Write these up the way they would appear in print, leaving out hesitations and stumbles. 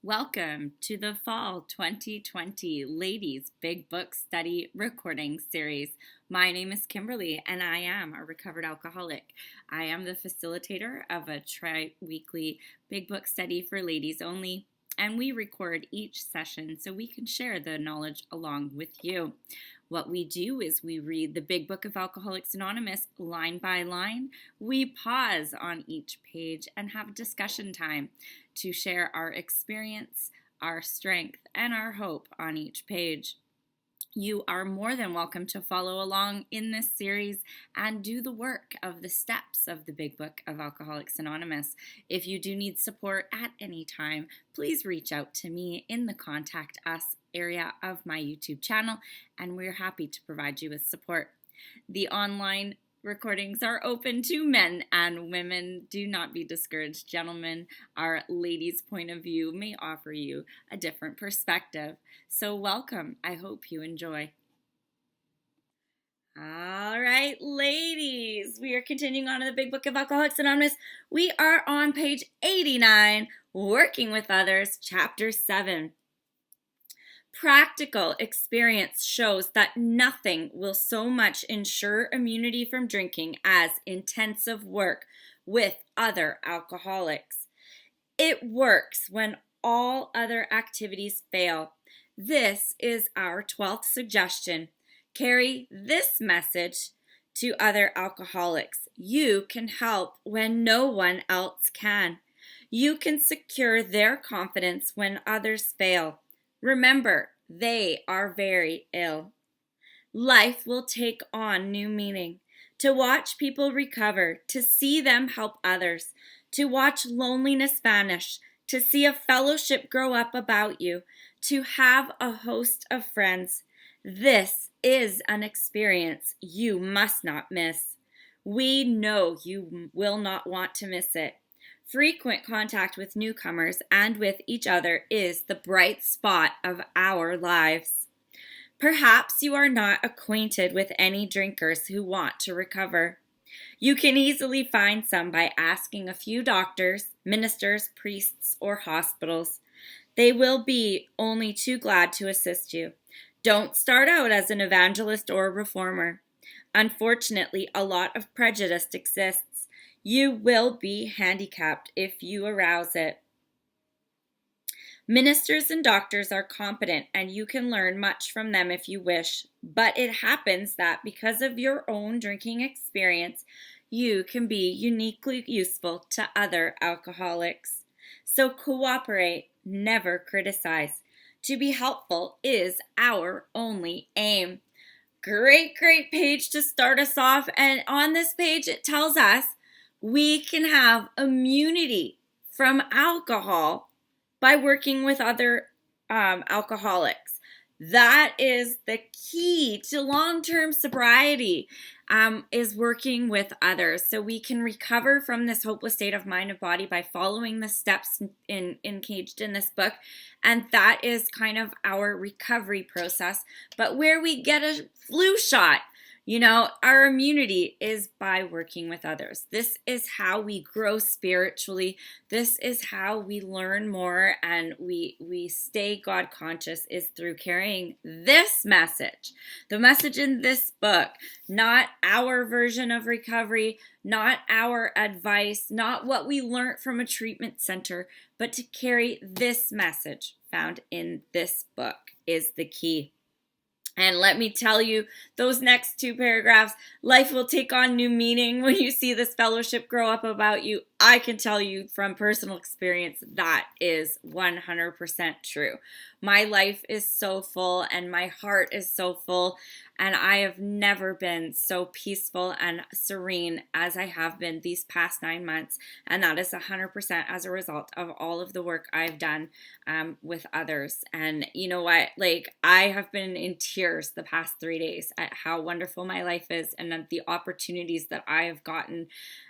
Welcome to the Fall 2020 Ladies Big Book Study Recording Series. My name is Kimberly and I am a recovered alcoholic. I am the facilitator of a tri-weekly Big Book Study for ladies only, and we record each session so we can share the knowledge along with you. What we do is we read the Big Book of Alcoholics Anonymous line by line. We pause on each page and have discussion time to share our experience, our strength, and our hope on each page. You are more than welcome to follow along in this series and do the work of the steps of the Big Book of Alcoholics Anonymous. If you do need support at any time, please reach out to me in the Contact Us area of my YouTube channel, and we're happy to provide you with support. The online recordings are open to men and women. Do not be discouraged, gentlemen. Our ladies' point of view may offer you a different perspective. So welcome. I hope you enjoy. All right, ladies, we are continuing on in the Big Book of Alcoholics Anonymous. We are on page 89, Working with Others, Chapter 7. Practical experience shows that nothing will so much ensure immunity from drinking as intensive work with other alcoholics. It works when all other activities fail. This is our 12th suggestion. Carry this message to other alcoholics. You can help when no one else can. You can secure their confidence when others fail. Remember, they are very ill. Life will take on new meaning. To watch people recover, to see them help others, to watch loneliness vanish, to see a fellowship grow up about you, to have a host of friends. This is an experience you must not miss. We know you will not want to miss it. Frequent contact with newcomers and with each other is the bright spot of our lives. Perhaps you are not acquainted with any drinkers who want to recover. You can easily find some by asking a few doctors, ministers, priests, or hospitals. They will be only too glad to assist you. Don't start out as an evangelist or reformer. Unfortunately, a lot of prejudice exists. You will be handicapped if you arouse it. Ministers and doctors are competent and you can learn much from them if you wish, but it happens that because of your own drinking experience, you can be uniquely useful to other alcoholics. So cooperate, never criticize. To be helpful is our only aim. Great page to start us off, and on this page it tells us we can have immunity from alcohol by working with other alcoholics. That is the key to long-term sobriety, is working with others. So we can recover from this hopeless state of mind and body by following the steps encaged in this book. And that is kind of our recovery process. But where we get a flu shot, our immunity is by working with others. This is how we grow spiritually. This is how we learn more and we stay God conscious, is through carrying this message. The message in this book, not our version of recovery, not our advice, not what we learned from a treatment center, but to carry this message found in this book is the key. And let me tell you, those next two paragraphs, life will take on new meaning when you see this fellowship grow up about you. I can tell you from personal experience that is 100% true. My life is so full and my heart is so full, and I have never been so peaceful and serene as I have been these past 9 months. And that is 100% as a result of all of the work I've done with others. And you know what? I have been in tears the past 3 days at how wonderful my life is and the opportunities that I have gotten.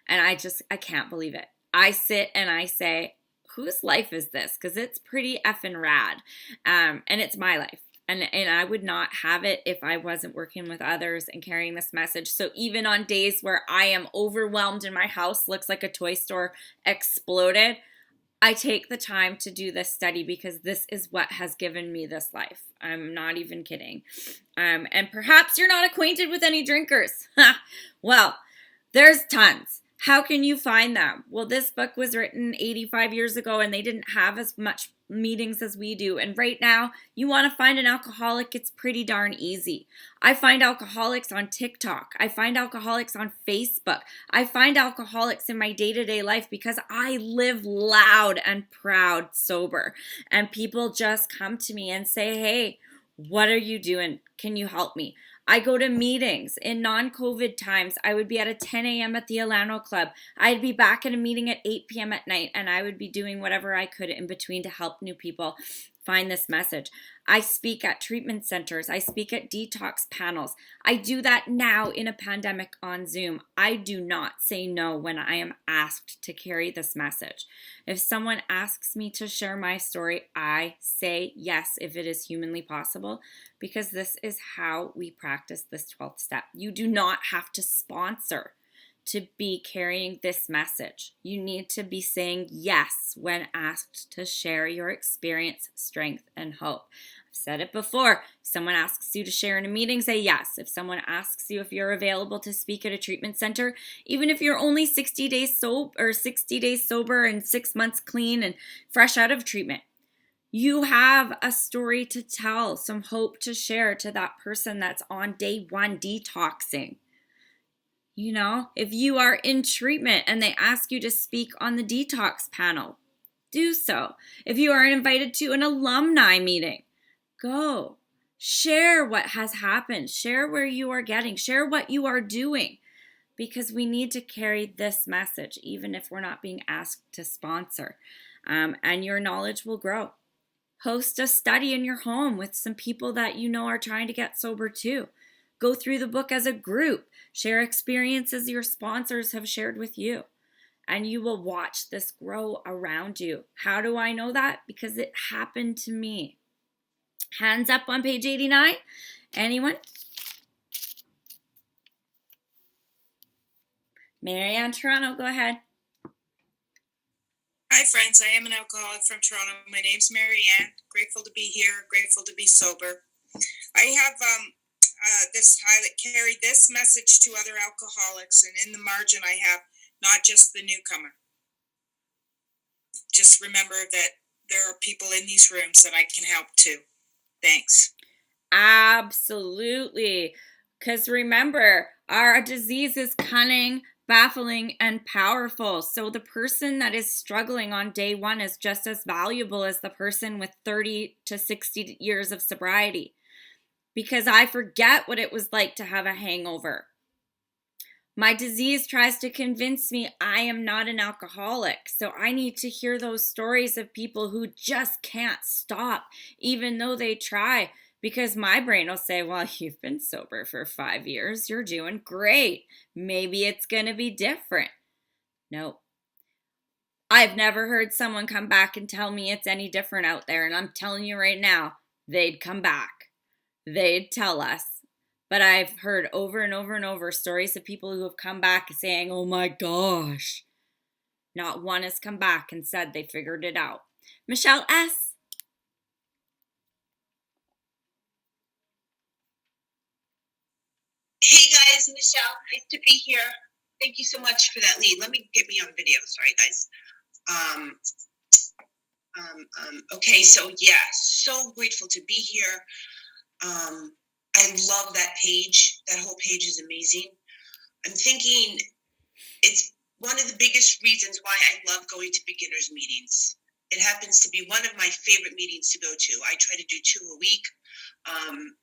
And I can't believe it. I sit and I say, whose life is this? Because it's pretty effing rad. And it's my life. And I would not have it if I wasn't working with others and carrying this message. So even on days where I am overwhelmed and my house looks like a toy store exploded, I take the time to do this study because this is what has given me this life. I'm not even kidding. And perhaps you're not acquainted with any drinkers. Well, there's tons. How can you find them? Well, this book was written 85 years ago and they didn't have as much meetings as we do. And right now, you want to find an alcoholic, it's pretty darn easy. I find alcoholics on TikTok. I find alcoholics on Facebook. I find alcoholics in my day-to-day life because I live loud and proud sober. And people just come to me and say, hey, what are you doing? Can you help me? I go to meetings. In non-COVID times, I would be at a 10 a.m. at the Alano Club. I'd be back at a meeting at 8 p.m. at night, and I would be doing whatever I could in between to help new people find this message. I speak at treatment centers. I speak at detox panels. I do that now in a pandemic on Zoom. I do not say no when I am asked to carry this message. If someone asks me to share my story, I say yes if it is humanly possible, because this is how we practice this 12th step. You do not have to sponsor to be carrying this message. You need to be saying yes when asked to share your experience, strength, and hope. I've said it before. If someone asks you to share in a meeting, say yes. If someone asks you if you're available to speak at a treatment center, even if you're only 60 days sober and 6 months clean and fresh out of treatment, you have a story to tell, some hope to share to that person that's on day one detoxing. You know, if you are in treatment and they ask you to speak on the detox panel, do so. If you are invited to an alumni meeting, go. Share what has happened. Share where you are getting. Share what you are doing. Because we need to carry this message, even if we're not being asked to sponsor. And your knowledge will grow. Host a study in your home with some people that you know are trying to get sober too. Go through the book as a group. Share experiences your sponsors have shared with you. And you will watch this grow around you. How do I know that? Because it happened to me. Hands up on page 89. Anyone? Marianne Toronto, go ahead. Hi, friends. I am an alcoholic from Toronto. My name's Marianne. Grateful to be here. Grateful to be sober. I have this highlight, carry this message to other alcoholics, and in the margin I have not just the newcomer. Just remember that there are people in these rooms that I can help too. Thanks. Absolutely. Because remember, our disease is cunning, baffling, and powerful. So the person that is struggling on day one is just as valuable as the person with 30 to 60 years of sobriety. Because I forget what it was like to have a hangover. My disease tries to convince me I am not an alcoholic. So I need to hear those stories of people who just can't stop, even though they try. Because my brain will say, well, you've been sober for 5 years. You're doing great. Maybe it's going to be different. Nope. I've never heard someone come back and tell me it's any different out there. And I'm telling you right now, they'd come back. They'd tell us. But I've heard over and over and over stories of people who have come back saying, oh my gosh. Not one has come back and said they figured it out. Michelle S. Hey guys, Michelle, nice to be here. Thank you so much for that lead. Let me get me on video. Sorry, guys. Okay, so yeah, so grateful to be here. I love that page. That whole page is amazing. I'm thinking it's one of the biggest reasons why I love going to beginners meetings. It happens to be one of my favorite meetings to go to. I try to do 2 a week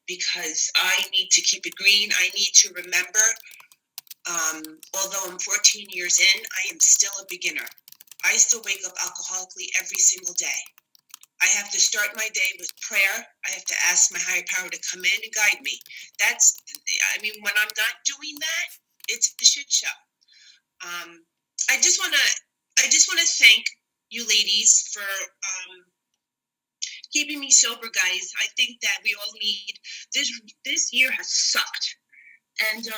because I need to keep it green. I need to remember, although I'm 14 years in, I am still a beginner. I still wake up alcoholically every single day. I have to start my day with prayer. I have to ask my higher power to come in and guide me. When I'm not doing that, it's a shit show. I just want to thank you ladies for keeping me sober, guys. I think that we all need this year has sucked, and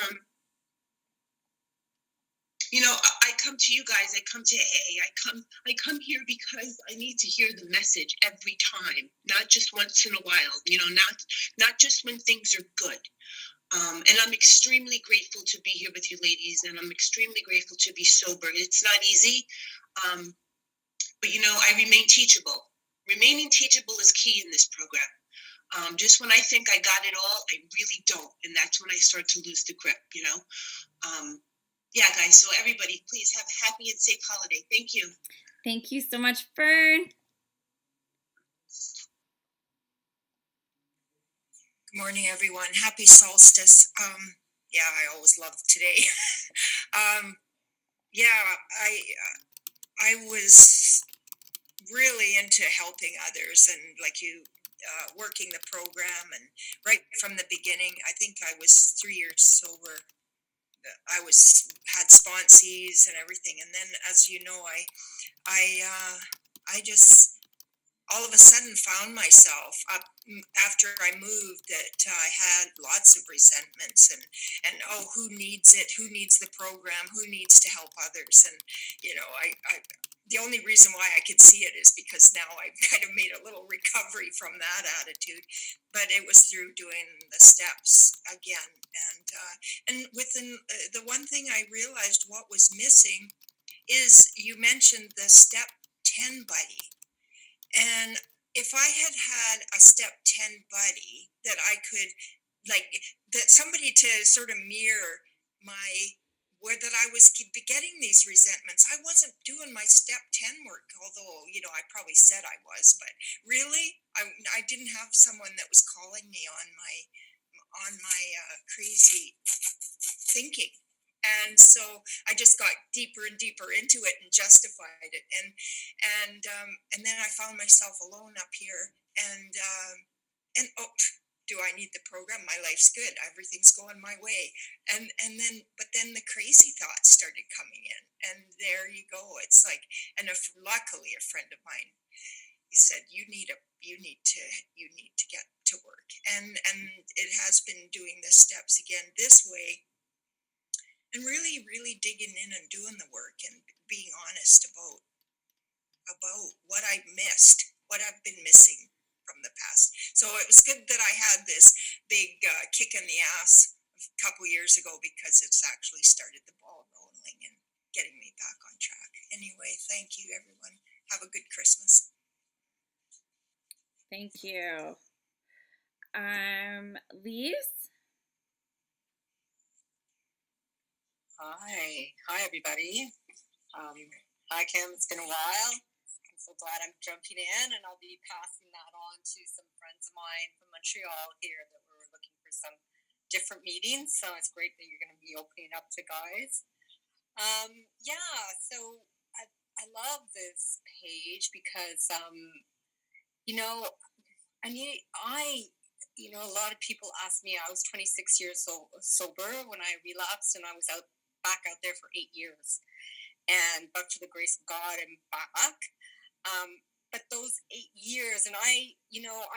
You know, I come to you guys, I come to AA, I come here because I need to hear the message every time, not just once in a while, you know, not just when things are good. And I'm extremely grateful to be here with you ladies, and I'm extremely grateful to be sober. It's not easy, but you know, I remain teachable. Remaining teachable is key in this program. Just when I think I got it all, I really don't, and that's when I start to lose the grip, you know. Yeah, guys, so everybody, please have a happy and safe holiday. Thank you. Thank you so much, Fern. Good morning, everyone. Happy solstice. Yeah, I always love today. Yeah, I was really into helping others and like you, working the program, and right from the beginning. I think I was 3 years sober. I had sponsees and everything, and then, as you know, I just all of a sudden found myself up after I moved that I had lots of resentments, and oh, who needs it? Who needs the program? Who needs to help others? And you know, I the only reason why I could see it is because now I've kind of made a little recovery from that attitude, but it was through doing the steps again, and within the one thing I realized what was missing is you mentioned the step 10 buddy. And if I had had a step 10 buddy that I could, like, that somebody to sort of mirror my, where that I was getting these resentments. I wasn't doing my step 10 work, although, you know, I probably said I was, but really, I didn't have someone that was calling me on my crazy thinking. And so I just got deeper and deeper into it and justified it, and then I found myself alone up here, and oh, do I need the program? My life's good, everything's going my way, and then but then the crazy thoughts started coming in, and there you go. It's like, and luckily a friend of mine, he said, you need to get to work, and it has been doing the steps again this way, and really digging in and doing the work and being honest about what I missed, what I've been missing from the past. So it was good that I had this big kick in the ass a couple years ago, because it's actually started the ball rolling and getting me back on track. Anyway, thank you, everyone. Have a good Christmas. Thank you. Lise? Hi everybody. Hi Kim, it's been a while. I'm so glad I'm jumping in, and I'll be passing that on to some friends of mine from Montreal here that were looking for some different meetings. So it's great that you're going to be opening up to guys. So I love this page because you know, a lot of people ask me. I was 26 years sober when I relapsed, and I was back out there for 8 years, and but for the grace of God, I'm back. But those 8 years, and I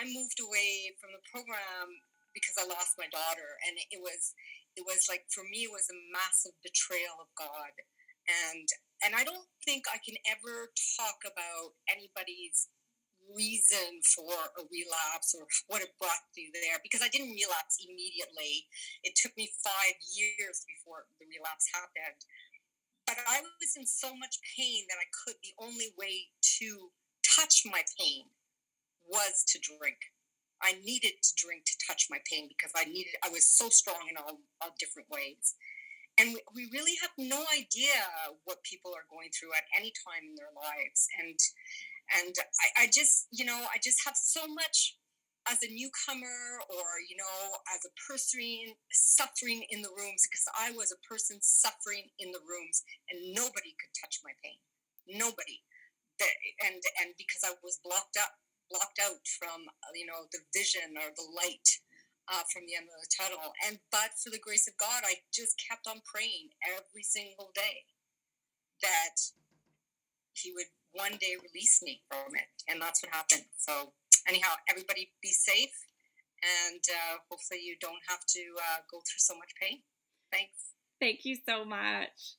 moved away from the program because I lost my daughter, and it was like, for me, it was a massive betrayal of God, and I don't think I can ever talk about anybody's reason for a relapse or what it brought you there, because I didn't relapse immediately. It took me 5 years before the relapse happened, but I was in so much pain that the only way to touch my pain was to drink. I needed to drink to touch my pain because I was so strong in all different ways. And we really have no idea what people are going through at any time in their lives. And I just have so much as a newcomer, or, as a person suffering in the rooms, because I was a person suffering in the rooms and nobody could touch my pain. Nobody. And because I was blocked out from, the vision or the light from the end of the tunnel. But for the grace of God, I just kept on praying every single day that He would one day release me from it, and that's what happened. So anyhow, everybody be safe, and hopefully you don't have to go through so much pain. Thanks. Thank you so much.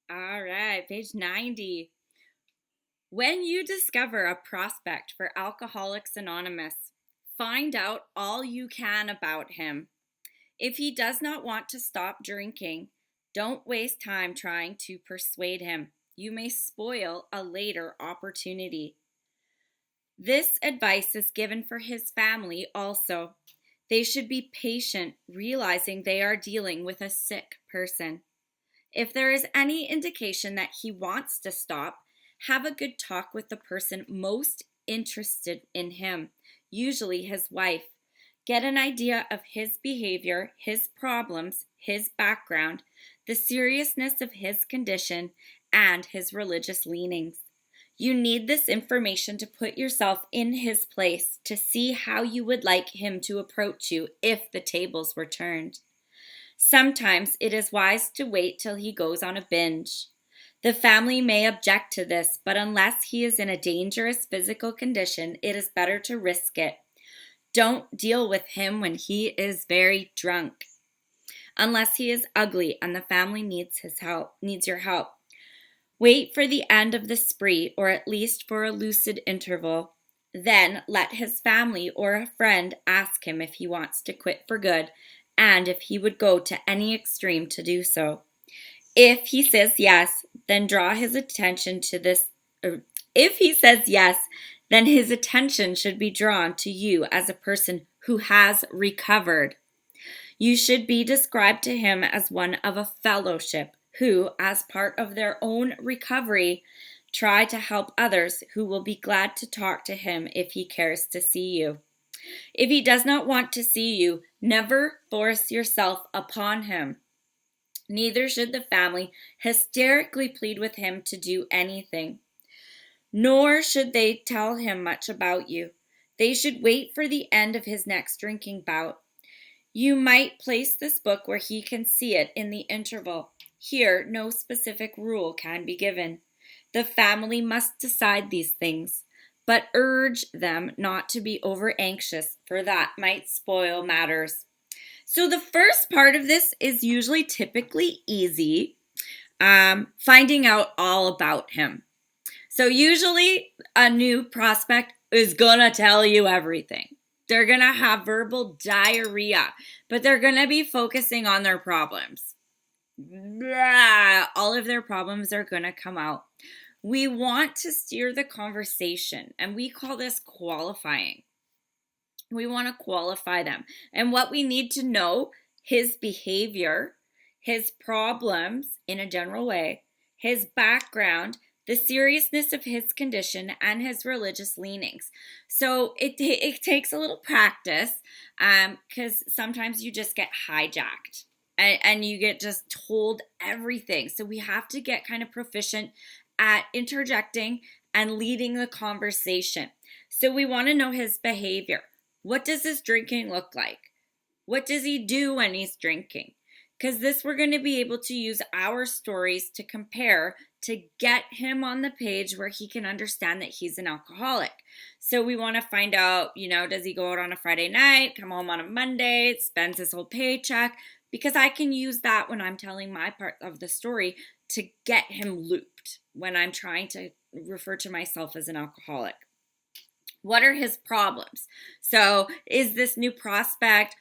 All right, page 90. When you discover a prospect for Alcoholics Anonymous, find out all you can about him. If he does not want to stop drinking, don't waste time trying to persuade him. You may spoil a later opportunity. This advice is given for his family also. They should be patient, realizing they are dealing with a sick person. If there is any indication that he wants to stop, have a good talk with the person most interested in him, usually his wife. Get an idea of his behavior, his problems, his background, the seriousness of his condition, and his religious leanings. You need this information to put yourself in his place, to see how you would like him to approach you if the tables were turned. Sometimes it is wise to wait till he goes on a binge. The family may object to this, but unless he is in a dangerous physical condition, it is better to risk it. Don't deal with him when he is very drunk, unless he is ugly and the family needs your help. Wait for the end of the spree, or at least for a lucid interval. Then let his family or a friend ask him if he wants to quit for good, and if he would go to any extreme to do so. If he says yes, then draw his attention to this. If he says yes, then his attention should be drawn to you as a person who has recovered. You should be described to him as one of a fellowship who, as part of their own recovery, try to help others who will be glad to talk to him if he cares to see you. If he does not want to see you, never force yourself upon him. Neither should the family hysterically plead with him to do anything. Nor should they tell him much about you. They should wait for the end of his next drinking bout. You might place this book where he can see it in the interval. Here, no specific rule can be given. The family must decide these things, but urge them not to be over anxious, for that might spoil matters. So the first part of this is usually typically easy, finding out all about him. So usually a new prospect is going to tell you everything. They're going to have verbal diarrhea, but they're going to be focusing on their problems. Blah, all of their problems are going to come out. We want to steer the conversation, and we call this qualifying. We want to qualify them. And what we need to know, his behavior, his problems in a general way, his background, the seriousness of his condition, and his religious leanings. So it takes a little practice because sometimes you just get hijacked and you get just told everything. So we have to get kind of proficient at interjecting and leading the conversation. So we want to know his behavior. What does his drinking look like? What does he do when he's drinking? Because this we're going to be able to use our stories to compare to get him on the page where he can understand that he's an alcoholic. So we want to find out, does he go out on a Friday night, come home on a Monday, spends his whole paycheck? Because I can use that when I'm telling my part of the story to get him looped when I'm trying to refer to myself as an alcoholic. What are his problems? So is this new prospect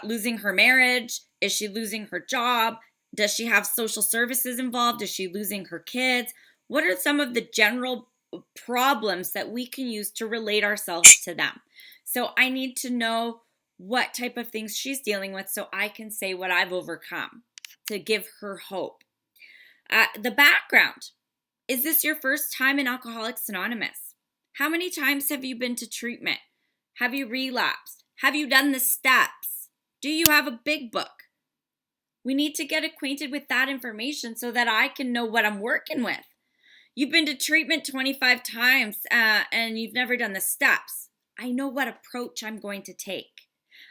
losing her marriage? Is she losing her job? Does she have social services involved? Is she losing her kids? What are some of the general problems that we can use to relate ourselves to them? So I need to know what type of things she's dealing with so I can say what I've overcome to give her hope. The background. Is this your first time in Alcoholics Anonymous? How many times have you been to treatment? Have you relapsed? Have you done the steps? Do you have a big book? We need to get acquainted with that information so that I can know what I'm working with. You've been to treatment 25 times and you've never done the steps. I know what approach I'm going to take.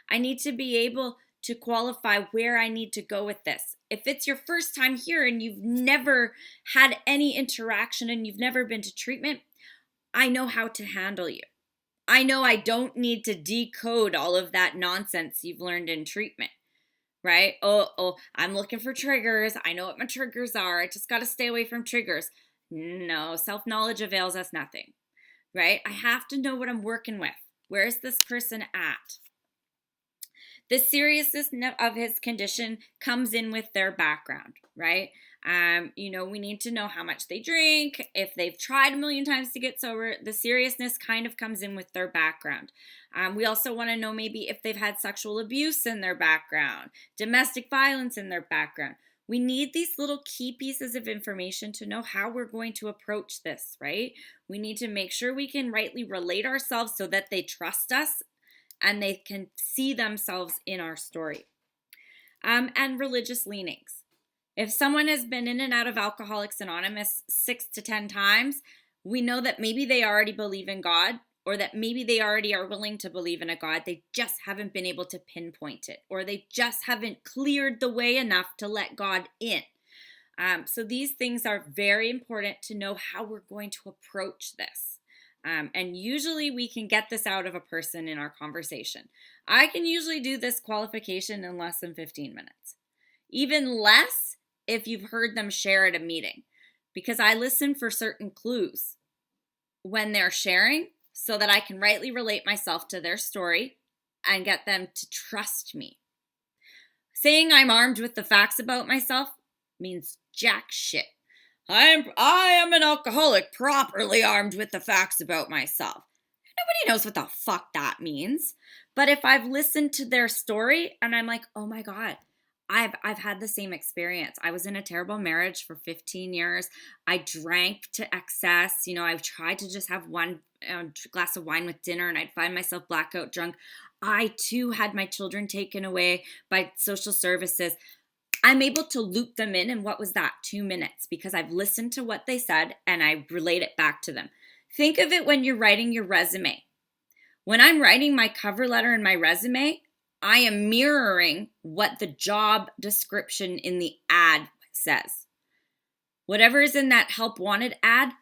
I need to be able to qualify where I need to go with this. If it's your first time here and you've never had any interaction and you've never been to treatment, I know how to handle you. I know I don't need to decode all of that nonsense you've learned in treatment, right? Oh, I'm looking for triggers. I know what my triggers are. I just got to stay away from triggers. No, self-knowledge avails us nothing, right? I have to know what I'm working with. Where is this person at? The seriousness of his condition comes in with their background, right? We need to know how much they drink, if they've tried a million times to get sober. The seriousness kind of comes in with their background. We also want to know maybe if they've had sexual abuse in their background, domestic violence in their background. We need these little key pieces of information to know how we're going to approach this, right? We need to make sure we can rightly relate ourselves so that they trust us and they can see themselves in our story. And religious leanings. If someone has been in and out of Alcoholics Anonymous 6 to 10 times, we know that maybe they already believe in God, or that maybe they already are willing to believe in a God. They just haven't been able to pinpoint it, or they just haven't cleared the way enough to let God in. So these things are very important to know how we're going to approach this. And usually we can get this out of a person in our conversation. I can usually do this qualification in less than 15 minutes. Even less if you've heard them share at a meeting, because I listen for certain clues when they're sharing so that I can rightly relate myself to their story and get them to trust me. Saying I'm armed with the facts about myself means jack shit. I am an alcoholic properly armed with the facts about myself. Nobody knows what the fuck that means. But if I've listened to their story and I'm like, oh my God, I've had the same experience. I was in a terrible marriage for 15 years. I drank to excess. I've tried to just have one glass of wine with dinner and I'd find myself blackout drunk. I too had my children taken away by social services. I'm able to loop them in what was that, 2 minutes, because I've listened to what they said and I relate it back to them. Think of it when you're writing your resume. When I'm writing my cover letter and my resume, I am mirroring what the job description in the ad says. Whatever is in that help wanted ad,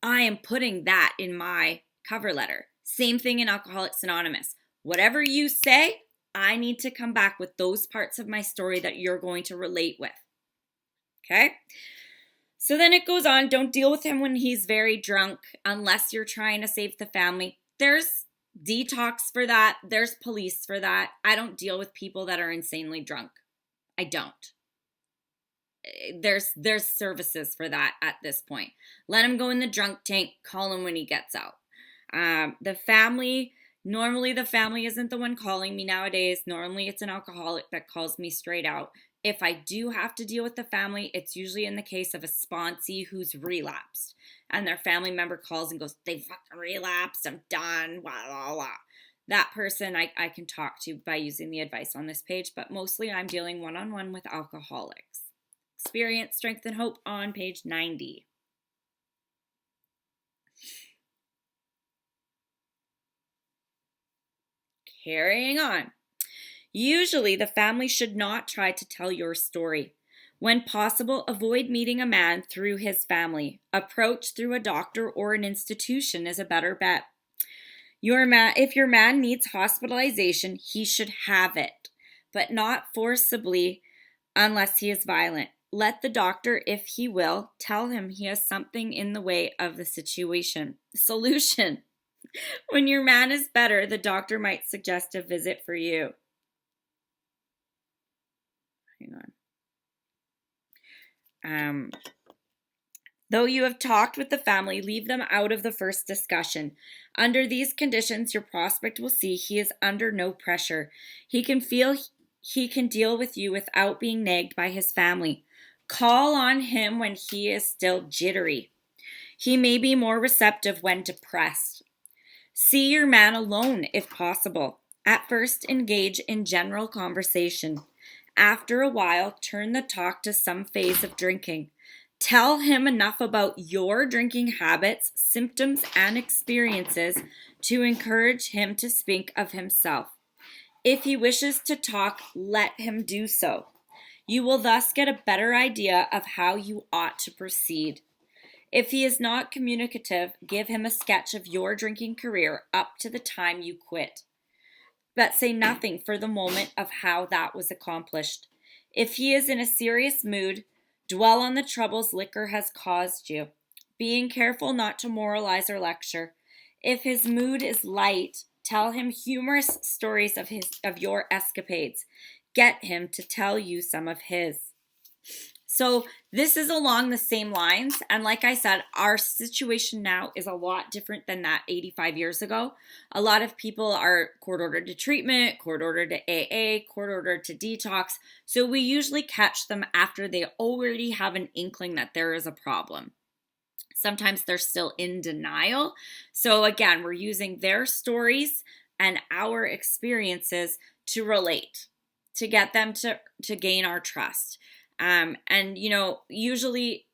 I am putting that in my cover letter. Same thing in Alcoholics Anonymous. Whatever you say, I need to come back with those parts of my story that you're going to relate with. Okay? So then it goes on, don't deal with him when he's very drunk unless you're trying to save the family. There's detox for that. There's police for that. I don't deal with people that are insanely drunk. I don't. There's services for that at this point. Let him go in the drunk tank. Call him when he gets out. Normally the family isn't the one calling me nowadays. Normally it's an alcoholic that calls me straight out. If I do have to deal with the family, it's usually in the case of a sponsee who's relapsed. And their family member calls and goes, they fucking relapsed, I'm done, blah, blah, blah. That person I can talk to by using the advice on this page, but mostly I'm dealing one-on-one with alcoholics. Experience, Strength, and Hope on page 90. Carrying on. Usually, the family should not try to tell your story. When possible, avoid meeting a man through his family. Approach through a doctor or an institution is a better bet. If your man needs hospitalization, he should have it, but not forcibly unless he is violent. Let the doctor, if he will, tell him he has something in the way of the solution. When your man is better, the doctor might suggest a visit for you. Hang on. Though you have talked with the family, leave them out of the first discussion. Under these conditions, your prospect will see he is under no pressure. He can feel he can deal with you without being nagged by his family. Call on him when he is still jittery. He may be more receptive when depressed. See your man alone if possible. At first, engage in general conversation. After a while, turn the talk to some phase of drinking. Tell him enough about your drinking habits, symptoms, and experiences to encourage him to speak of himself. If he wishes to talk, let him do so. You will thus get a better idea of how you ought to proceed. If he is not communicative, give him a sketch of your drinking career up to the time you quit. but say nothing for the moment of how that was accomplished. If he is in a serious mood, dwell on the troubles liquor has caused you, being careful not to moralize or lecture. If his mood is light, tell him humorous stories of your escapades. Get him to tell you some of his. So this is along the same lines. And like I said, our situation now is a lot different than that 85 years ago. A lot of people are court ordered to treatment, court ordered to AA, court ordered to detox. So we usually catch them after they already have an inkling that there is a problem. Sometimes they're still in denial. So again, we're using their stories and our experiences to relate, to get them to gain our trust. And, usually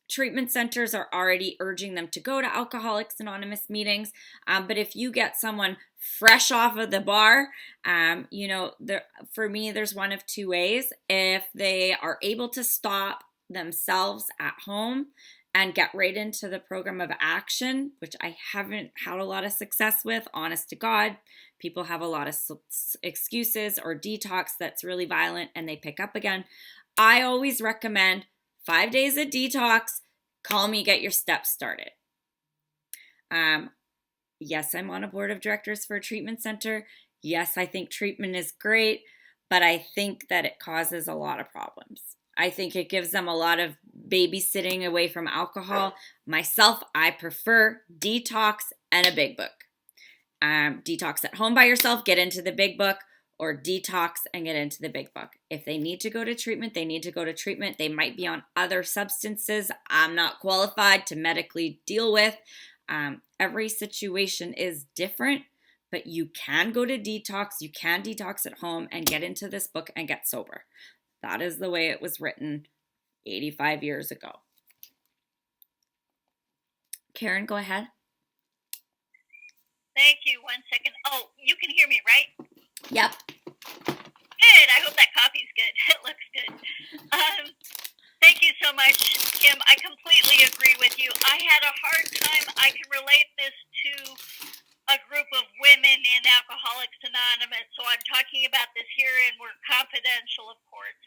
treatment centers are already urging them to go to Alcoholics Anonymous meetings. But if you get someone fresh off of the bar, for me, there's one of two ways. If they are able to stop themselves at home and get right into the program of action, which I haven't had a lot of success with, honest to God. People have a lot of excuses or detox that's really violent and they pick up again. I always recommend 5 days of detox. Call me, get your steps started. Yes, I'm on a board of directors for a treatment center. Yes, I think treatment is great, but I think that it causes a lot of problems. I think it gives them a lot of babysitting away from alcohol. Myself, I prefer detox and a big book. Detox at home by yourself, get into the big book, or detox and get into the big book. If they need to go to treatment, they need to go to treatment. They might be on other substances I'm not qualified to medically deal with. Every situation is different, but you can go to detox. You can detox at home and get into this book and get sober. That is the way it was written 85 years ago. Karen, go ahead. Thank you. 1 second. Oh, you can hear me, right? Yep. Good. I hope that coffee's good. It looks good. Thank you so much, Kim. I completely agree with you. I had a hard time. I can relate this to a group of women in Alcoholics Anonymous. So I'm talking about this here, and we're confidential, of course.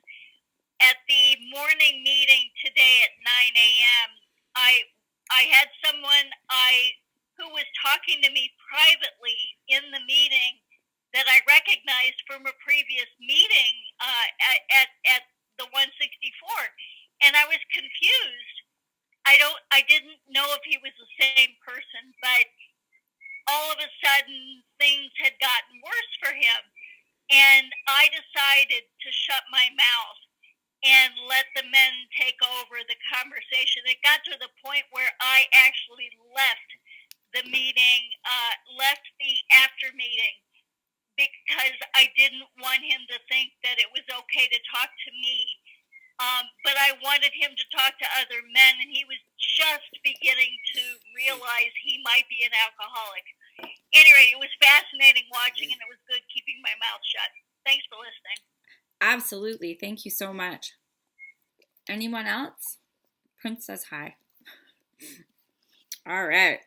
At the morning meeting today at 9 a.m., I had someone who was talking to me privately in the meeting that I recognized from a previous meeting at the 164, and I was confused. I didn't know if he was the same person, but all of a sudden things had gotten worse for him, and I decided to shut my mouth and let the men take over the conversation. It got to the point where I actually left the meeting, left the after meeting, because I didn't want him to think that it was okay to talk to me. But I wanted him to talk to other men, and he was just beginning to realize he might be an alcoholic. Anyway, it was fascinating watching, and it was good keeping my mouth shut. Thanks for listening. Absolutely. Thank you so much. Anyone else? Prince says hi. All right.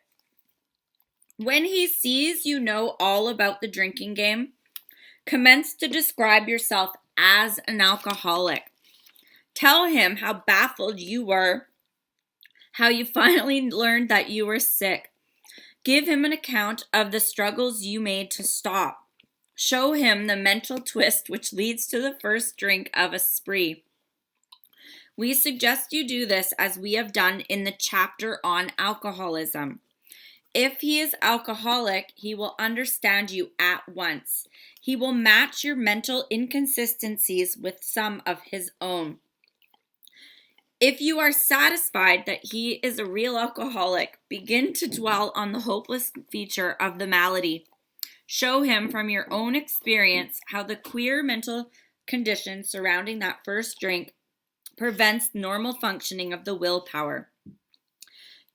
When he sees you know all about the drinking game, commence to describe yourself as an alcoholic. Tell him how baffled you were, how you finally learned that you were sick. Give him an account of the struggles you made to stop. Show him the mental twist which leads to the first drink of a spree. We suggest you do this as we have done in the chapter on alcoholism. If he is alcoholic, he will understand you at once. He will match your mental inconsistencies with some of his own. If you are satisfied that he is a real alcoholic, begin to dwell on the hopeless feature of the malady. Show him from your own experience how the queer mental condition surrounding that first drink prevents normal functioning of the willpower.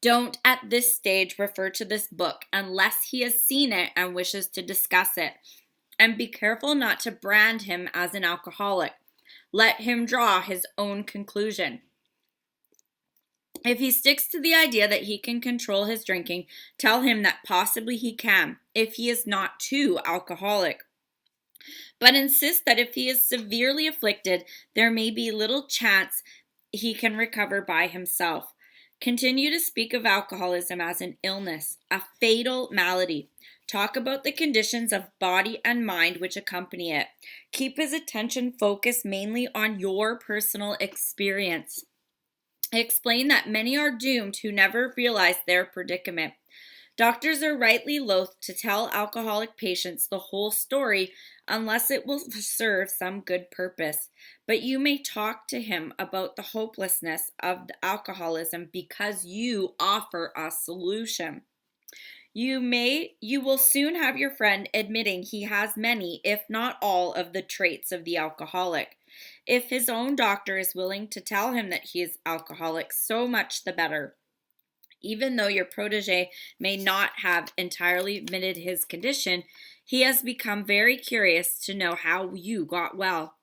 Don't at this stage refer to this book unless he has seen it and wishes to discuss it. And be careful not to brand him as an alcoholic. Let him draw his own conclusion. If he sticks to the idea that he can control his drinking, tell him that possibly he can if he is not too alcoholic. But insist that if he is severely afflicted, there may be little chance he can recover by himself. Continue to speak of alcoholism as an illness, a fatal malady. Talk about the conditions of body and mind which accompany it. Keep his attention focused mainly on your personal experience. Explain that many are doomed who never realize their predicament. Doctors are rightly loath to tell alcoholic patients the whole story unless it will serve some good purpose. But you may talk to him about the hopelessness of the alcoholism because you offer a solution. You will soon have your friend admitting he has many, if not all, of the traits of the alcoholic. If his own doctor is willing to tell him that he is alcoholic, so much the better. Even though your protege may not have entirely admitted his condition, he has become very curious to know how you got well.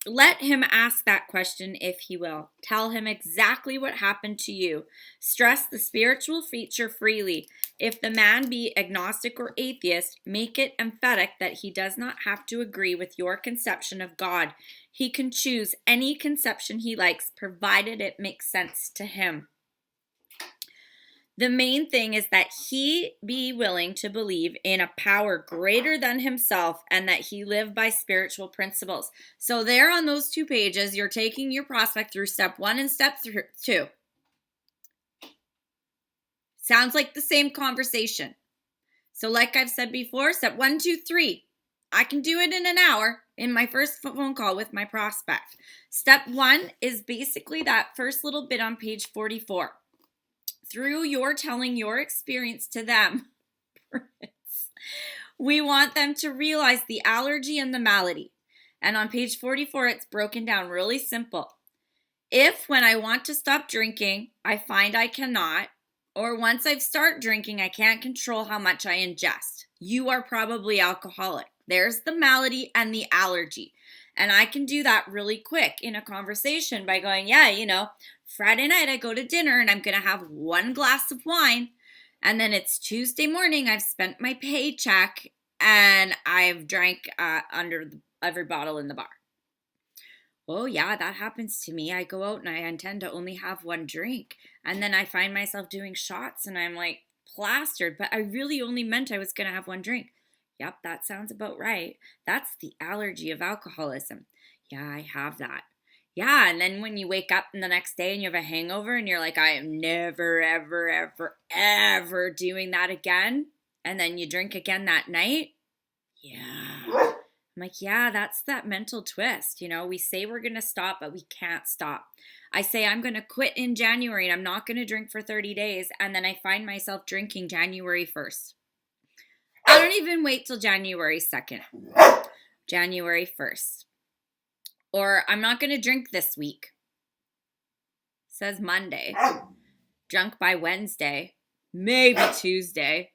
Let him ask that question if he will. Tell him exactly what happened to you. Stress the spiritual feature freely. If the man be agnostic or atheist, make it emphatic that he does not have to agree with your conception of God. He can choose any conception he likes, provided it makes sense to him. The main thing is that he be willing to believe in a power greater than himself and that he live by spiritual principles. So there on those 2 pages, you're taking your prospect through step 1 and step 2. Sounds like the same conversation. So like I've said before, step 1, 2, 3. I can do it in an hour in my first phone call with my prospect. Step 1 is basically that first little bit on page 44. Through your telling your experience to them, we want them to realize the allergy and the malady. And on page 44, it's broken down really simple. If when I want to stop drinking, I find I cannot, or once I've started drinking, I can't control how much I ingest, you are probably alcoholic. There's the malady and the allergy. And I can do that really quick in a conversation by going, Friday night I go to dinner and I'm going to have 1 glass of wine. And then it's Tuesday morning, I've spent my paycheck and I've drank under every bottle in the bar. Oh yeah, that happens to me. I go out and I intend to only have 1 drink. And then I find myself doing shots and I'm like plastered, but I really only meant I was going to have 1 drink. Yep, that sounds about right. That's the allergy of alcoholism. Yeah, I have that. Yeah, and then when you wake up the next day and you have a hangover and you're like, I am never, ever, ever, ever doing that again. And then you drink again that night. Yeah. I'm like, yeah, that's that mental twist. We say we're going to stop, but we can't stop. I say I'm going to quit in January and I'm not going to drink for 30 days. And then I find myself drinking January 1st. I don't even wait till January 2nd. January 1st. Or I'm not going to drink this week. Says Monday. Drunk by Wednesday. Maybe Tuesday.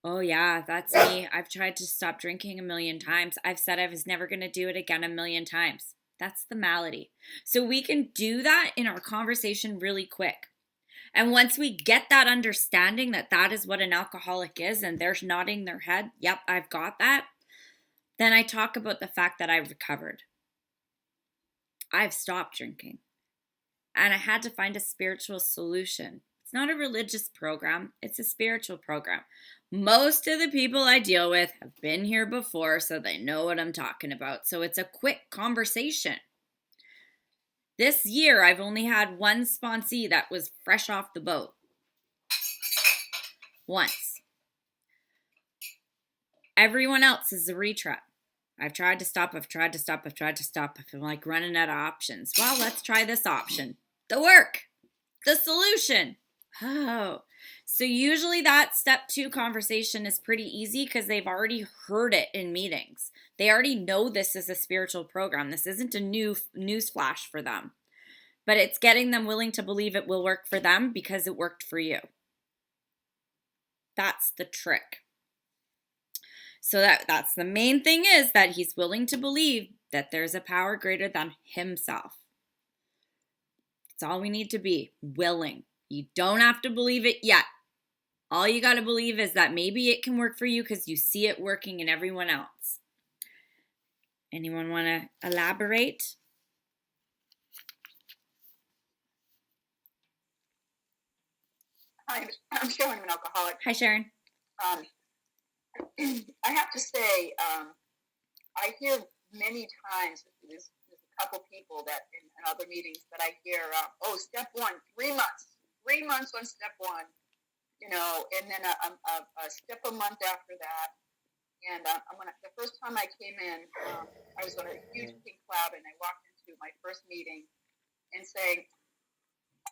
Oh yeah, that's me. I've tried to stop drinking 1,000,000 times. I've said I was never going to do it again 1,000,000 times. That's the malady. So we can do that in our conversation really quick. And once we get that understanding that that is what an alcoholic is and they're nodding their head, yep, I've got that, then I talk about the fact that I've recovered. I've stopped drinking. And I had to find a spiritual solution. It's not a religious program. It's a spiritual program. Most of the people I deal with have been here before, so they know what I'm talking about. So it's a quick conversation. This year, I've only had 1 sponsee that was fresh off the boat. Once. Everyone else is a retread. I've tried to stop. I'm like running out of options. Well, let's try this option. The work. The solution. Oh. So usually that step 2 conversation is pretty easy because they've already heard it in meetings. They already know this is a spiritual program. This isn't a new news flash for them. But it's getting them willing to believe it will work for them because it worked for you. That's the trick. So that's the main thing, is that he's willing to believe that there's a power greater than himself. It's all we need to be, willing. You don't have to believe it yet. All you got to believe is that maybe it can work for you because you see it working in everyone else. Anyone want to elaborate? Hi, I'm Sharon, I'm an alcoholic. Hi, Sharon. I have to say, I hear many times, there's a couple people that in other meetings that I hear, step one, 3 months, 3 months on step one, you know, and then a step a month after that. And the first time I came in, I was on a huge pink cloud, and I walked into my first meeting and saying,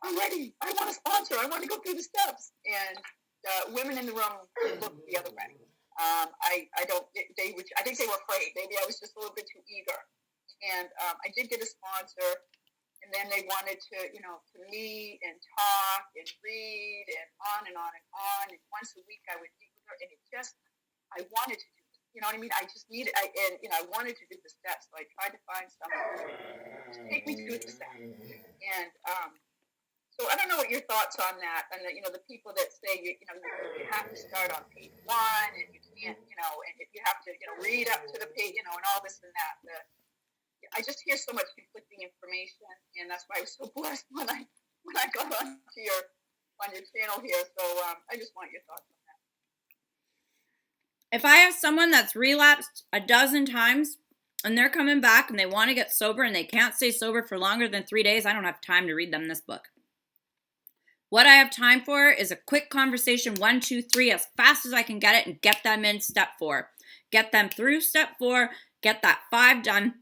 I'm ready. I want a sponsor. I want to go through the steps. And women in the room looked the other way. I think they were afraid. Maybe I was just a little bit too eager. And I did get a sponsor, and then they wanted to meet and talk and read and on and on and on. And once a week I would meet with her, and I wanted to do it. You know what I mean? I just needed, I wanted to do the steps. So I tried to find someone to take me through the steps. And so I don't know what your thoughts on that, and the people that say you have to start on page one, and you can't, and you have to read up to the page, and all this and that. I just hear so much conflicting information, and that's why I was so blessed when I got on your channel here. So I just want your thoughts on that. If I have someone that's relapsed a dozen times and they're coming back and they want to get sober and they can't stay sober for longer than 3 days, I don't have time to read them this book. What I have time for is a quick conversation, 1, 2, 3, as fast as I can get it, and get them in step 4. Get them through step 4, get that 5 done,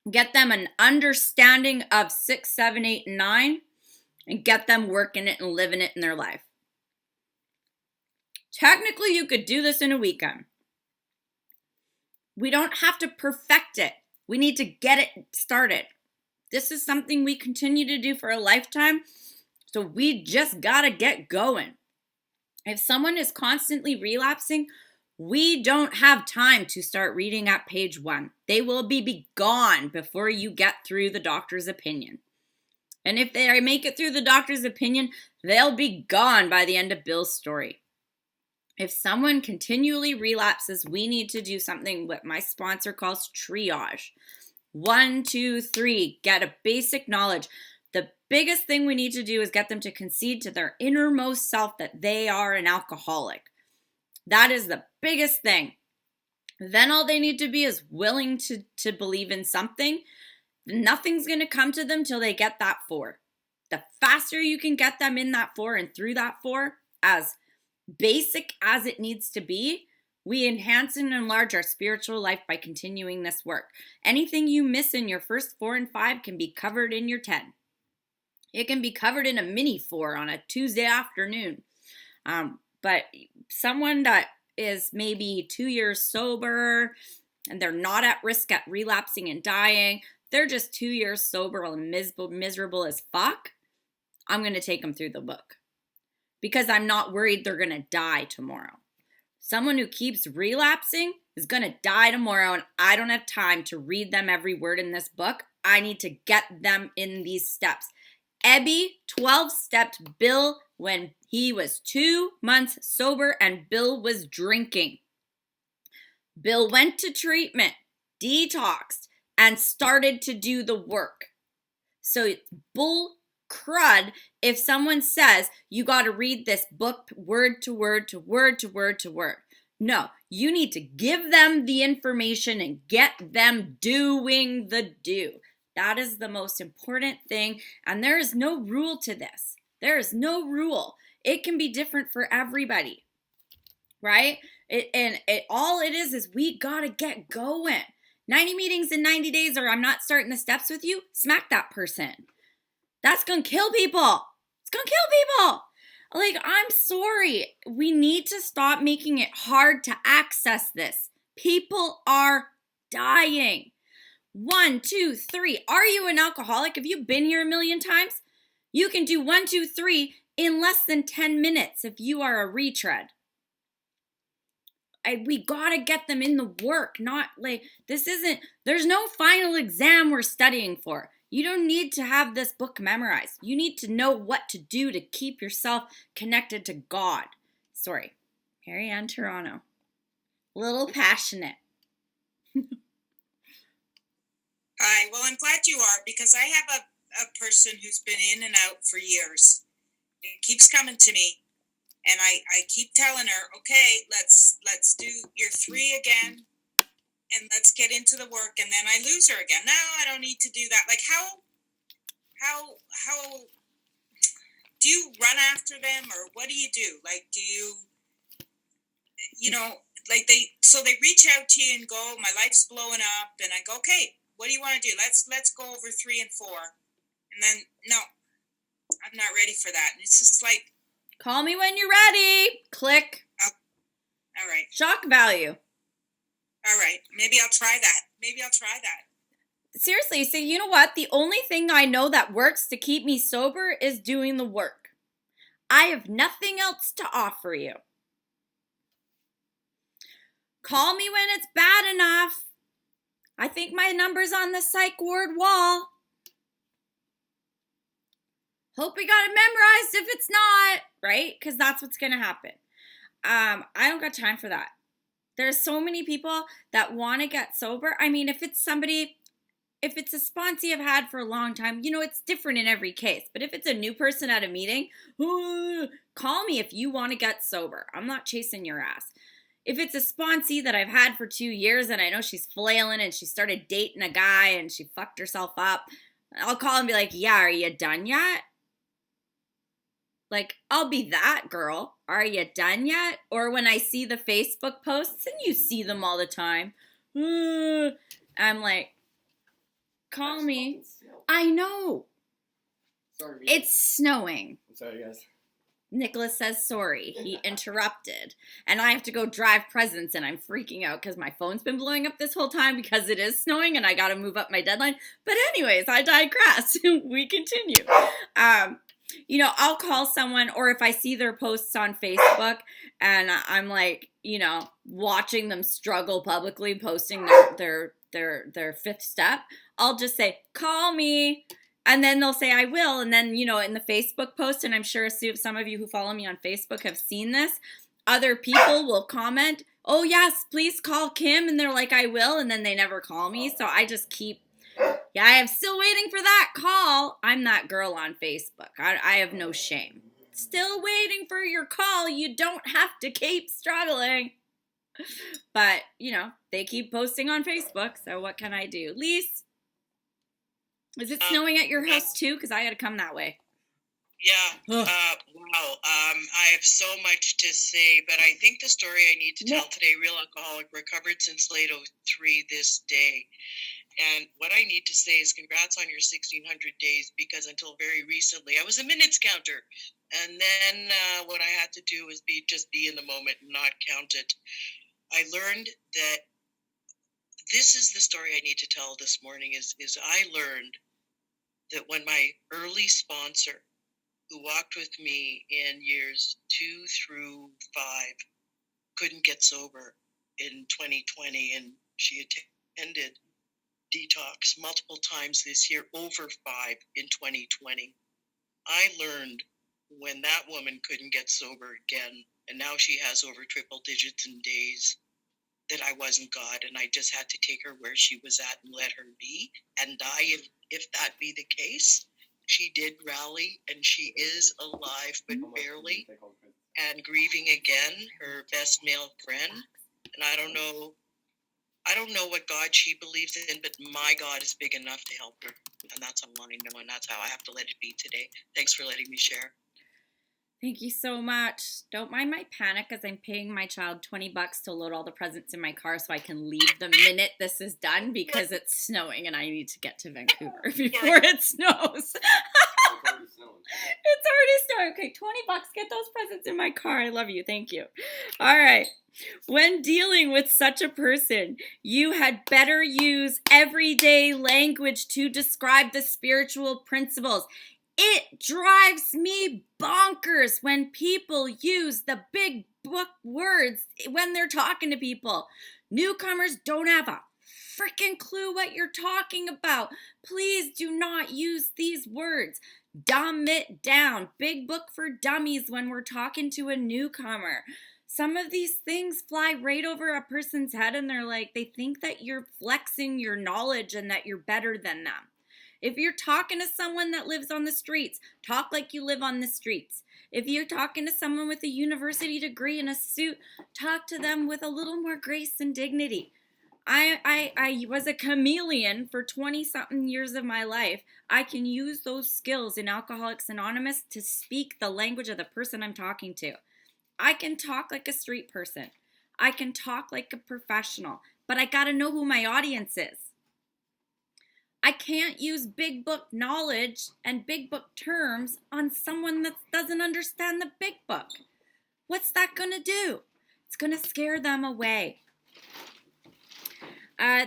get them an understanding of 6, 7, 8, and 9, and get them working it and living it in their life. Technically, you could do this in a weekend. We don't have to perfect it. We need to get it started. This is something we continue to do for a lifetime. So we just got to get going. If someone is constantly relapsing, we don't have time to start reading at page 1. They will be gone before you get through the doctor's opinion. And if they make it through the doctor's opinion, they'll be gone by the end of Bill's story. If someone continually relapses, we need to do something what my sponsor calls triage. 1, 2, 3, get a basic knowledge. The biggest thing we need to do is get them to concede to their innermost self that they are an alcoholic. That is the biggest thing. Then all they need to be is willing to believe in something. Nothing's going to come to them till they get that 4. The faster you can get them in that 4 and through that 4, as basic as it needs to be, we enhance and enlarge our spiritual life by continuing this work. Anything you miss in your first 4 and 5 can be covered in your 10. It can be covered in a mini 4 on a Tuesday afternoon. But someone that is maybe 2 years sober and they're not at risk at relapsing and dying, they're just 2 years sober and miserable as fuck, I'm going to take them through the book because I'm not worried they're going to die tomorrow. Someone who keeps relapsing is going to die tomorrow, and I don't have time to read them every word in this book. I need to get them in these steps. Ebby 12-stepped Bill when he was 2 months sober and Bill was drinking. Bill went to treatment, detoxed, and started to do the work. So it's bull crud if someone says you got to read this book word to word to word to word to word. No, you need to give them the information and get them doing the do. That is the most important thing, and there is no rule to this. There is no rule. It can be different for everybody, right? All it is we got to get going. 90 meetings in 90 days, or I'm not starting the steps with you, smack that person. That's going to kill people. It's going to kill people. Like, I'm sorry. We need to stop making it hard to access this. People are dying. 1, 2, 3. Are you an alcoholic? Have you been here a million times? You can do 1, 2, 3 in less than 10 minutes if you are a retread. We gotta get them in the work, not like, there's no final exam we're studying for. You don't need to have this book memorized. You need to know what to do to keep yourself connected to God. Sorry, Mary Ann Toronto. Little passionate. Hi, well, I'm glad you are, because I have a person who's been in and out for years. It keeps coming to me, and I keep telling her, okay, let's do your 3 again, and let's get into the work, and then I lose her again. No, I don't need to do that. Like, how do you run after them, or what do you do? Like, do you know, like they reach out to you and go, my life's blowing up, and I go, okay, what do you want to do? Let's go over 3 and 4. And then, no, I'm not ready for that. And it's just like, Call me when you're ready. Click. all right. Shock value. All right. Maybe I'll try that. Seriously, so you know what? The only thing I know that works to keep me sober is doing the work. I have nothing else to offer you. Call me when it's bad enough. I think my number's on the psych ward wall. Hope we got it memorized if it's not, right? Because that's what's going to happen. I don't got time for that. There's so many people that want to get sober. I mean, if it's a sponsee I've had for a long time, you know, it's different in every case. But if it's a new person at a meeting, call me if you want to get sober. I'm not chasing your ass. If it's a sponsee that I've had for 2 years and I know she's flailing and she started dating a guy and she fucked herself up, I'll call and be like, yeah, are you done yet? Like, I'll be that girl. Are you done yet? Or when I see the Facebook posts, and you see them all the time, I'm like, call me. I know. Sorry. It's snowing. I'm sorry, guys. Nicholas says sorry. He interrupted. And I have to go drive presents, and I'm freaking out because my phone's been blowing up this whole time because it is snowing and I got to move up my deadline. But anyways, I digress. We continue. You know, I'll call someone, or if I see their posts on Facebook and I'm like, you know, watching them struggle publicly, posting their 5th step, I'll just say, call me. And then they'll say, I will. And then, you know, in the Facebook post, and I'm sure some of you who follow me on Facebook have seen this, other people will comment, oh, yes, please call Kim. And they're like, I will. And then they never call me. So I just keep, I'm still waiting for that call. I'm that girl on Facebook. I have no shame. Still waiting for your call. You don't have to keep struggling. But, you know, they keep posting on Facebook. So what can I do? Lise, is it snowing at your house too? Because I got to come that way. Yeah. Wow. I have so much to say, but I think the story I need to tell today, Real Alcoholic, recovered since late 03 this day. And what I need to say is congrats on your 1,600 days, because until very recently, I was a minutes counter. And then what I had to do was just be in the moment and not count it. I learned that this is the story I need to tell this morning is I learned that when my early sponsor, who walked with me in years 2 through 5, couldn't get sober in 2020, and she attended detox multiple times this year, over 5 in 2020. I learned when that woman couldn't get sober again, and now she has over triple digits in days, that I wasn't God, and I just had to take her where she was at and let her be and die if that be the case. She did rally, and she is alive, but barely, and grieving again, her best male friend. And I don't know what God she believes in, but my God is big enough to help her. And that's all I know, and that's how I have to let it be today. Thanks for letting me share. Thank you so much. Don't mind my panic as I'm paying my child $20 to load all the presents in my car so I can leave the minute this is done, because it's snowing and I need to get to Vancouver before it snows. It's already snowing. Okay, $20. Get those presents in my car. I love you. Thank you. All right. When dealing with such a person, you had better use everyday language to describe the spiritual principles. It drives me bonkers when people use the big book words when they're talking to people. Newcomers don't have a freaking clue what you're talking about. Please do not use these words. Dumb it down. Big book for dummies when we're talking to a newcomer. Some of these things fly right over a person's head and they think that you're flexing your knowledge and that you're better than them. If you're talking to someone that lives on the streets, talk like you live on the streets. If you're talking to someone with a university degree and a suit, talk to them with a little more grace and dignity. I was a chameleon for 20-something years of my life. I can use those skills in Alcoholics Anonymous to speak the language of the person I'm talking to. I can talk like a street person. I can talk like a professional, but I got to know who my audience is. I can't use big book knowledge and big book terms on someone that doesn't understand the big book. What's that going to do? It's going to scare them away.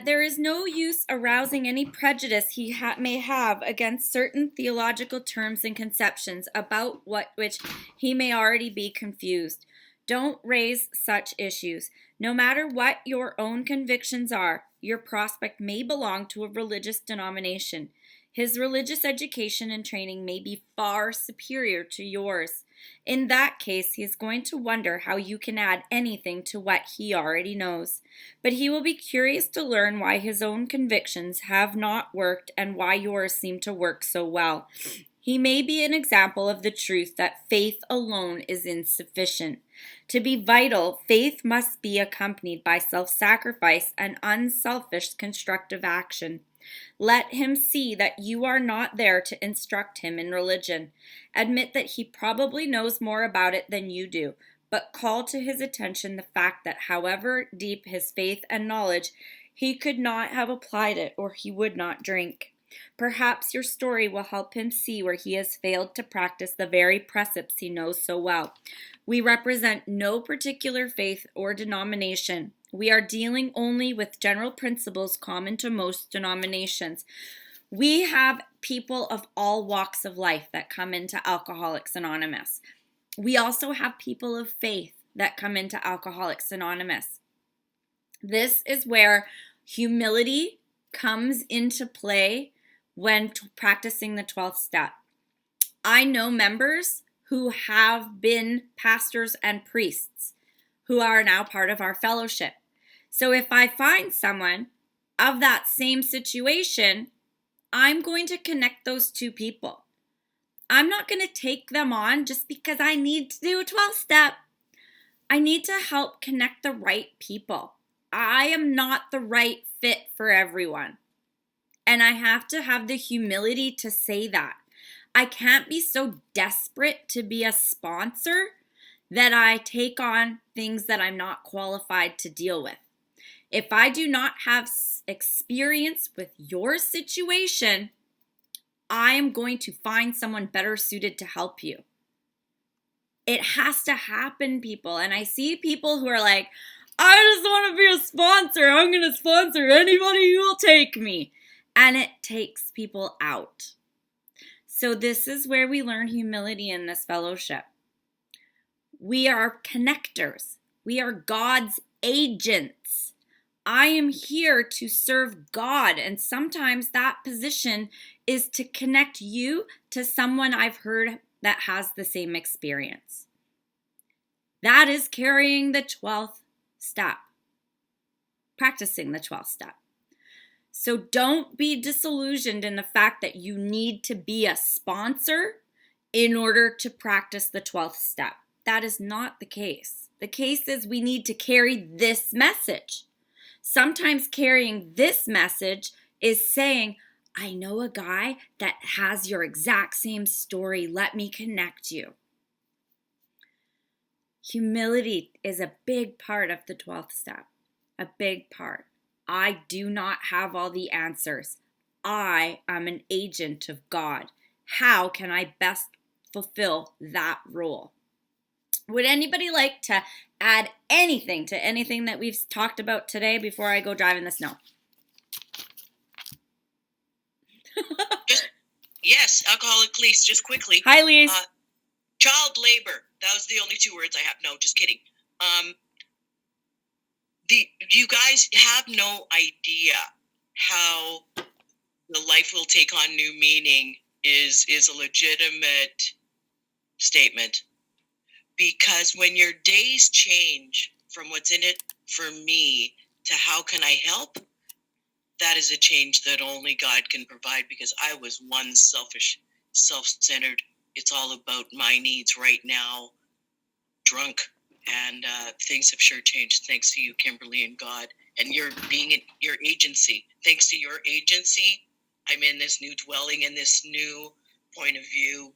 There is no use arousing any prejudice he may have against certain theological terms and conceptions about which he may already be confused. Don't raise such issues. No matter what your own convictions are, your prospect may belong to a religious denomination. His religious education and training may be far superior to yours. In that case, he is going to wonder how you can add anything to what he already knows. But he will be curious to learn why his own convictions have not worked and why yours seem to work so well. He may be an example of the truth that faith alone is insufficient. To be vital, faith must be accompanied by self-sacrifice and unselfish constructive action. Let him see that you are not there to instruct him in religion. Admit that he probably knows more about it than you do, but call to his attention the fact that however deep his faith and knowledge, he could not have applied it or he would not drink. Perhaps your story will help him see where he has failed to practice the very precepts he knows so well. We represent no particular faith or denomination. We are dealing only with general principles common to most denominations. We have people of all walks of life that come into Alcoholics Anonymous. We also have people of faith that come into Alcoholics Anonymous. This is where humility comes into play when practicing the 12th step. I know members who have been pastors and priests who are now part of our fellowship. So if I find someone of that same situation, I'm going to connect those two people. I'm not going to take them on just because I need to do a 12 step. I need to help connect the right people. I am not the right fit for everyone. And I have to have the humility to say that. I can't be so desperate to be a sponsor that I take on things that I'm not qualified to deal with. If I do not have experience with your situation, I am going to find someone better suited to help you. It has to happen, people. And I see people who are like, I just want to be a sponsor. I'm going to sponsor anybody who will take me. And it takes people out. So this is where we learn humility in this fellowship. We are connectors. We are God's agents. I am here to serve God, and sometimes that position is to connect you to someone I've heard that has the same experience. That is carrying the 12th step, practicing the 12th step. So don't be disillusioned in the fact that you need to be a sponsor in order to practice the 12th step. That is not the case. The case is we need to carry this message. Sometimes carrying this message is saying, I know a guy that has your exact same story. Let me connect you. Humility is a big part of the 12th step, a big part. I do not have all the answers. I am an agent of God. How can I best fulfill that role? Would anybody like to add anything to anything that we've talked about today before I go drive in the snow? Yes, alcoholic Lise, just quickly. Hi, Lise. Child labor. That was the only two words I have. No, just kidding. you guys have no idea how the life will take on new meaning is a legitimate statement. Because when your days change from what's in it for me to how can I help, that is a change that only God can provide, because I was one selfish, self-centered, it's all about my needs right now, drunk. And things have sure changed thanks to you, Kimberly, and God, and your being in your agency. Thanks to your agency, I'm in this new dwelling, in this new point of view.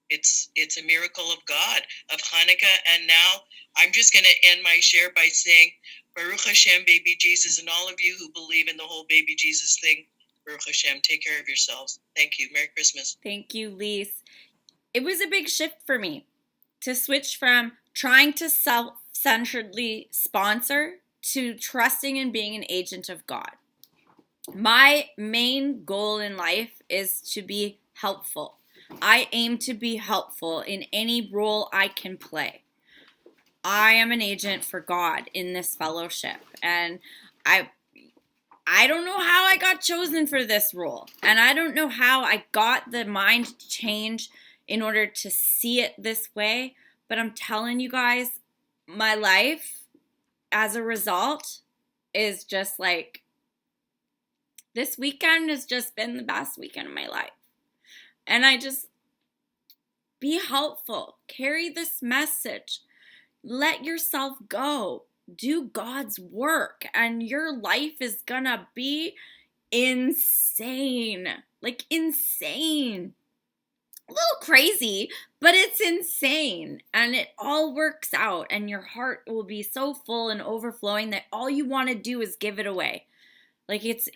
It's a miracle of God, of Hanukkah. And now I'm just going to end my share by saying, Baruch Hashem, baby Jesus, and all of you who believe in the whole baby Jesus thing, Baruch Hashem, take care of yourselves. Thank you. Merry Christmas. Thank you, Lise. It was a big shift for me to switch from trying to self-centeredly sponsor to trusting and being an agent of God. My main goal in life is to be helpful. I aim to be helpful in any role I can play. I am an agent for God in this fellowship, and I don't know how I got chosen for this role, and I don't know how I got the mind change in order to see it this way, but I'm telling you guys, my life as a result is just like, this weekend has just been the best weekend of my life. And I just, be helpful, carry this message, let yourself go, do God's work, and your life is gonna be insane, like insane. A little crazy, but it's insane, and it all works out, and your heart will be so full and overflowing that all you want to do is give it away. Like it's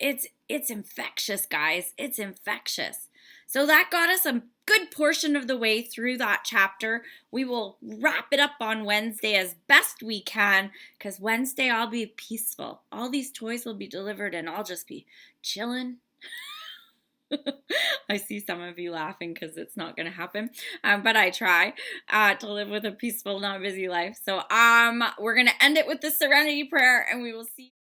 infectious, guys. It's infectious. So that got us a good portion of the way through that chapter. We will wrap it up on Wednesday as best we can, because Wednesday I'll be peaceful. All these toys will be delivered and I'll just be chilling. I see some of you laughing because it's not going to happen, but I try to live with a peaceful, not busy life. So we're going to end it with the Serenity Prayer, and we will see